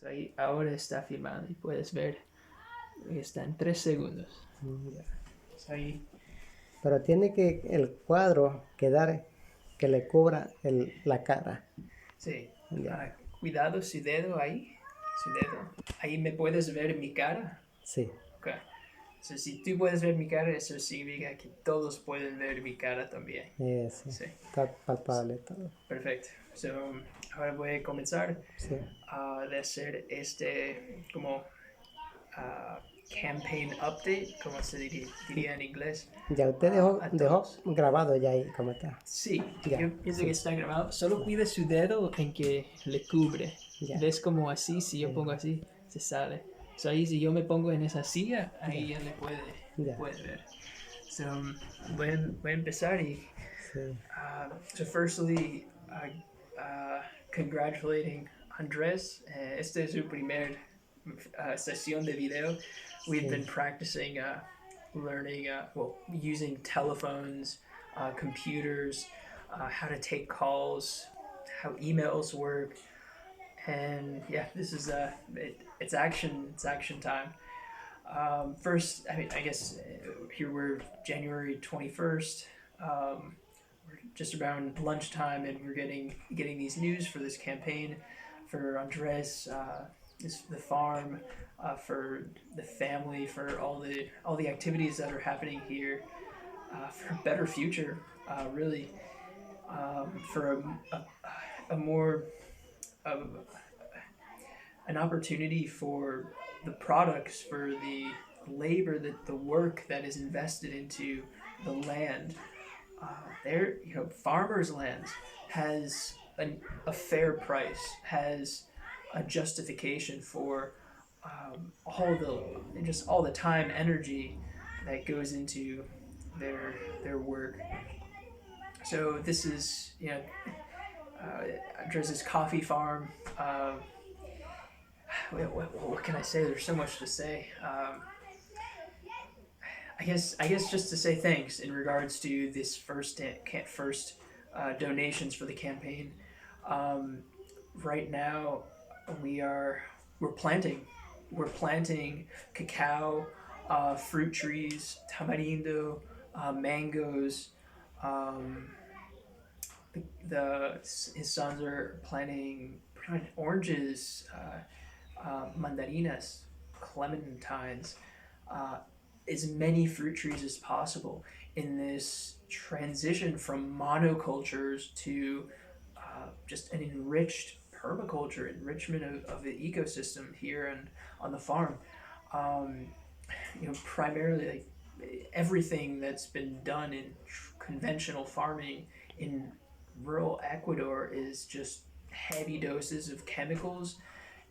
Ahí ahora está filmando y puedes ver que está en 3 segundos. Ya. Pues ahí, Pero tiene que el cuadro quedar que le cubra la cara. sí. Ya. Cuidado su dedo ahí. Su dedo. Ahí me puedes ver mi cara. Sí. Ok. So, si tú puedes ver mi cara, eso significa que todos pueden ver mi cara también. Sí. Sí. Está palpable todo. Perfecto. So, ahora voy a comenzar Sí. de hacer como campaign update, como se diría en inglés, Ya usted dejó, a dejó todos. grabado ya ahí cómo está. Sí, Ya. yo pienso que Sí. está grabado. Solo cuide su dedo en que le cubre. Ya. ¿Ves como así? Si yo pongo así, se sale. So ahí si yo me pongo en esa silla, Ya. ahí ya le Ya. puede ver. So, voy a empezar y Sí. so firstly, congratulating Andres. Este es su primer sesión de video. We've Sí. been practicing learning, using telephones, computers, how to take calls, how emails work, and yeah, this is it's action time. First, I guess here we're January 21st. We're just around lunchtime, and we're getting these news for this campaign for Andres, the farm, for the family, for all the activities that are happening here, for a better future, really, for a more of an opportunity for the products, for the labor, that the work that is invested into the land. There, farmers' lands has a fair price, has a justification for all the time, energy that goes into their work. So this is Andres' coffee farm. What can I say? There's so much to say. I guess just to say thanks in regards to this first donations for the campaign. Um, right now, we are we're planting we're planting cacao, fruit trees, tamarindo, mangoes. Um, his sons are planting oranges, mandarinas, clementines, uh, as many fruit trees as possible in this transition from monocultures to just an enriched permaculture, enrichment of the ecosystem here and on the farm. Um, Primarily, like, everything that's been done in conventional farming in rural Ecuador is just heavy doses of chemicals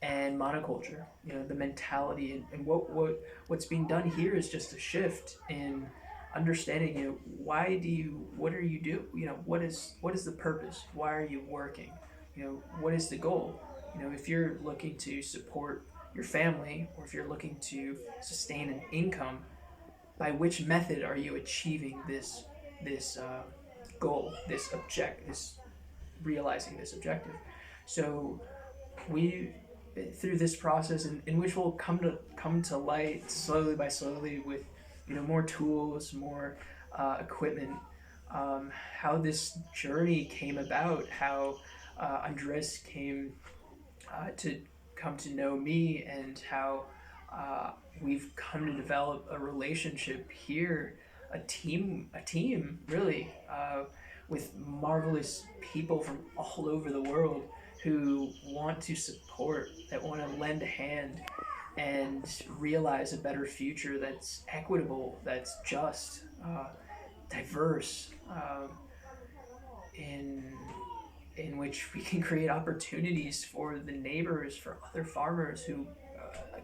and monoculture. The mentality, and what's being done here is just a shift in understanding. What are you do? What is the purpose? Why are you working? What is the goal? If you're looking to support your family, or if you're looking to sustain an income, by which method are you achieving this goal, this realizing this objective? So we, through this process, in which will come to light slowly by slowly, with more tools, more equipment, how this journey came about, how Andres came to come to know me, and how uh, we've come to develop a relationship here, a team really, with marvelous people from all over the world who want to support, that want to lend a hand and realize a better future that's equitable, that's just, diverse, in which we can create opportunities for the neighbors, for other farmers who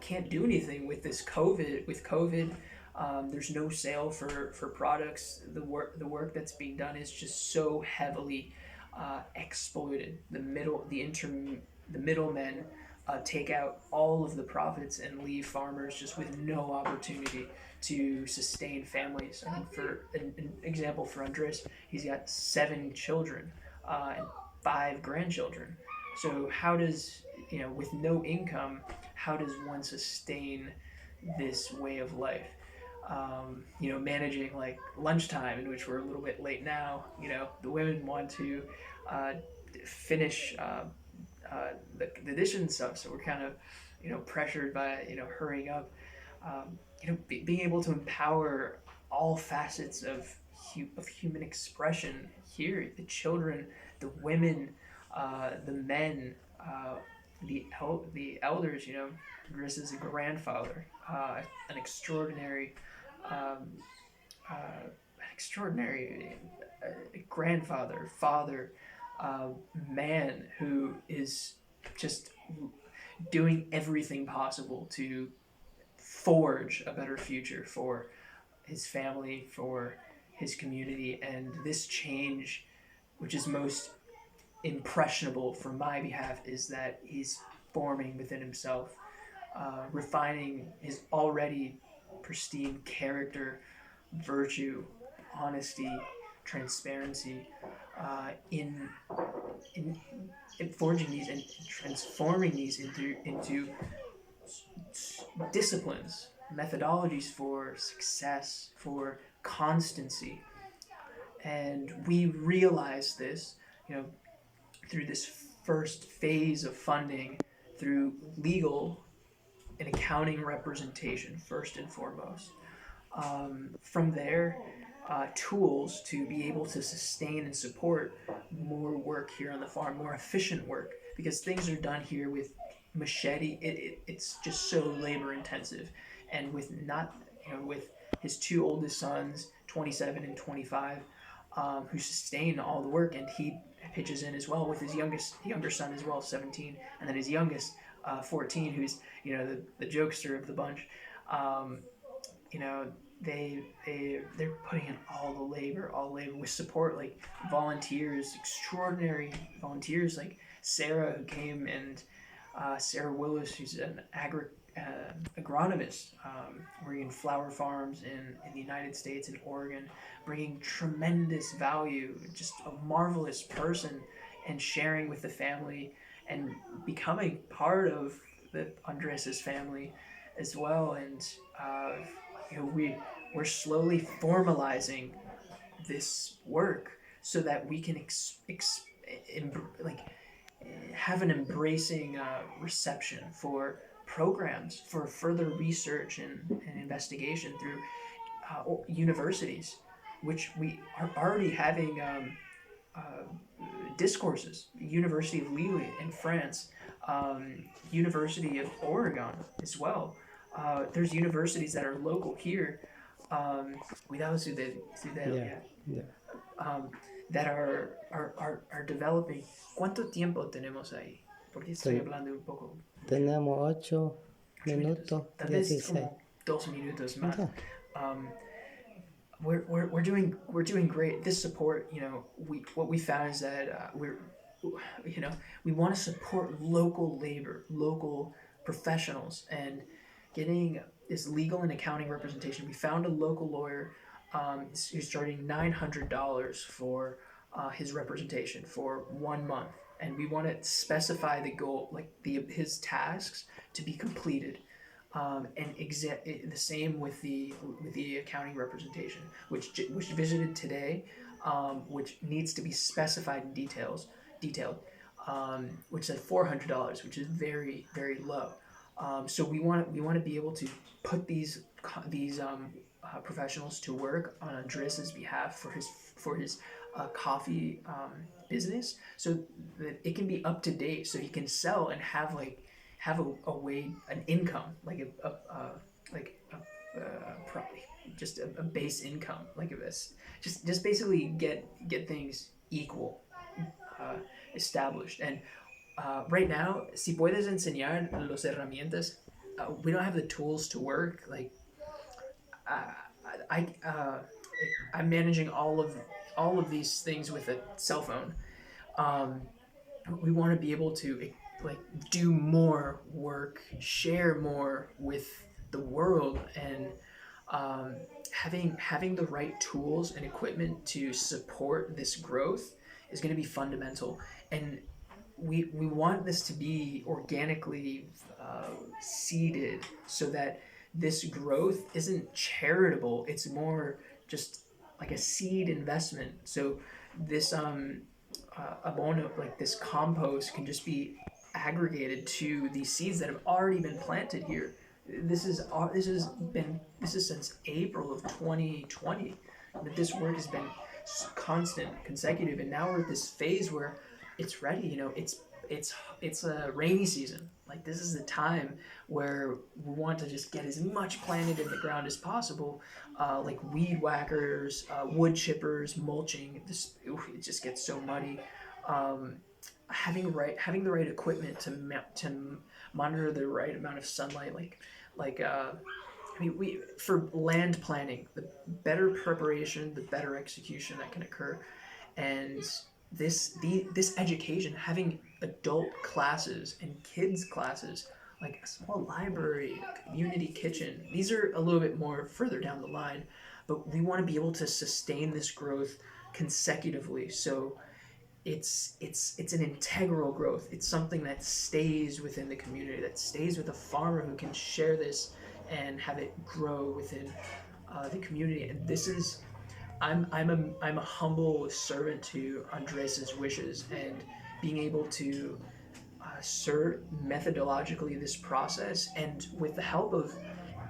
can't do anything with this COVID. With COVID, there's no sale for products. The work that's being done is just so heavily exploited. The middlemen take out all of the profits and leave farmers just with no opportunity to sustain families. I mean, for an example, for Andres, he's got 7 children and 5 grandchildren. So how does with no income, how does one sustain this way of life? Managing like lunchtime, in which we're a little bit late now. The women want to uh, finish the dishes and stuff, so we're kind of pressured by hurrying up. Being able to empower all facets of human expression here, the children, the women, the men, the elders. Chris is a grandfather, an extraordinary um, an extraordinary grandfather, father, uh, man who is just doing everything possible to forge a better future for his family, for his community, and this change, which is most impressionable from my behalf, is that he's forming within himself, refining his already pristine character, virtue, honesty, transparency, in, in forging these and transforming these into disciplines, methodologies for success, for constancy. And we realize this, you know, through this first phase of funding, through legal and accounting representation, first and foremost. From there, tools to be able to sustain and support more work here on the farm, more efficient work, because things are done here with machete. It's just so labor intensive, and with not with his two oldest sons, 27 and 25, who sustain all the work, and he pitches in as well with his younger son as well, 17, and then his youngest, 14, who's the jokester of the bunch. Um, you know they're putting in all the labor with support, like volunteers, extraordinary volunteers like Sarah, who came, and Sarah Willis, who's an agronomist, working in flower farms in the United States, in Oregon, bringing tremendous value, just a marvelous person, and sharing with the family and becoming part of the Andres's family as well. And we're slowly formalizing this work so that we can like have an embracing reception for programs for further research and investigation through universities, which we are already having discourses. University of Lille in France, University of Oregon as well. There's universities that are local here, cuidado si Yeah, yeah, yeah. um, that are developing. ¿Cuánto tiempo tenemos ahí? Porque estoy Ten- hablando un poco mucho. tenemos 8 8 minutos. minutos Tal vez 16. como 2 minutos más. Ya. Um, we're doing great. This support, what we found is that we want to support local labor, local professionals, and getting this legal and accounting representation. We found a local lawyer, who's charging $900 for his representation for 1 month, and we want to specify the goal, like his tasks to be completed. And the same with the accounting representation, which visited today, which needs to be specified in detailed, which is $400, which is very very low. So we want to be able to put these professionals to work on Andres's behalf for his coffee business, so that it can be up to date, so he can sell and have a way, an income, like probably just a base income, like this, just basically get things equal, uh, established. And right now, si puedes enseñar los herramientas, we don't have the tools to work. Like uh, I I'm managing all of these things with a cell phone. Um, we want to be able to like do more work, share more with the world, and having the right tools and equipment to support this growth is going to be fundamental. And we want this to be organically seeded so that this growth isn't charitable. It's more just like a seed investment. So this abono, like this compost, can just be aggregated to these seeds that have already been planted here. This is since April of 2020 that this work has been constant, consecutive, and now we're at this phase where it's ready. It's a rainy season. Like this is the time where we want to just get as much planted in the ground as possible, like weed whackers, wood chippers, mulching. It just gets so muddy. Um, having the right equipment to monitor the right amount of sunlight, like I mean, we for land planning, the better preparation, the better execution that can occur, and this education, having adult classes and kids classes, like a small library, a community kitchen. These are a little bit more further down the line, but we want to be able to sustain this growth consecutively. So it's an integral growth. It's something that stays within the community, that stays with a farmer who can share this and have it grow within the community. And this is I'm a humble servant to Andres's wishes, and being able to serve methodologically this process, and with the help of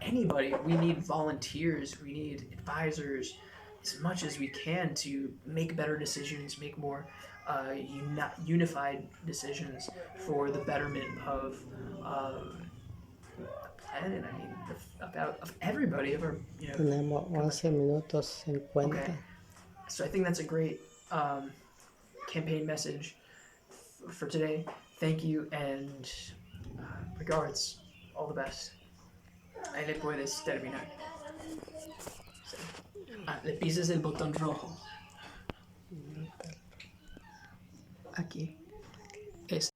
anybody. We need volunteers, we need advisors, as much as we can to make better decisions, make more unified decisions for the betterment of the planet. I mean, about of everybody, of our Tenemos kind of 11 minutos okay. 50. So I think that's a great campaign message for today. Thank you, and regards. All the best. Ahí le puedes terminar. Sí. Le pisas el botón rojo. Aquí.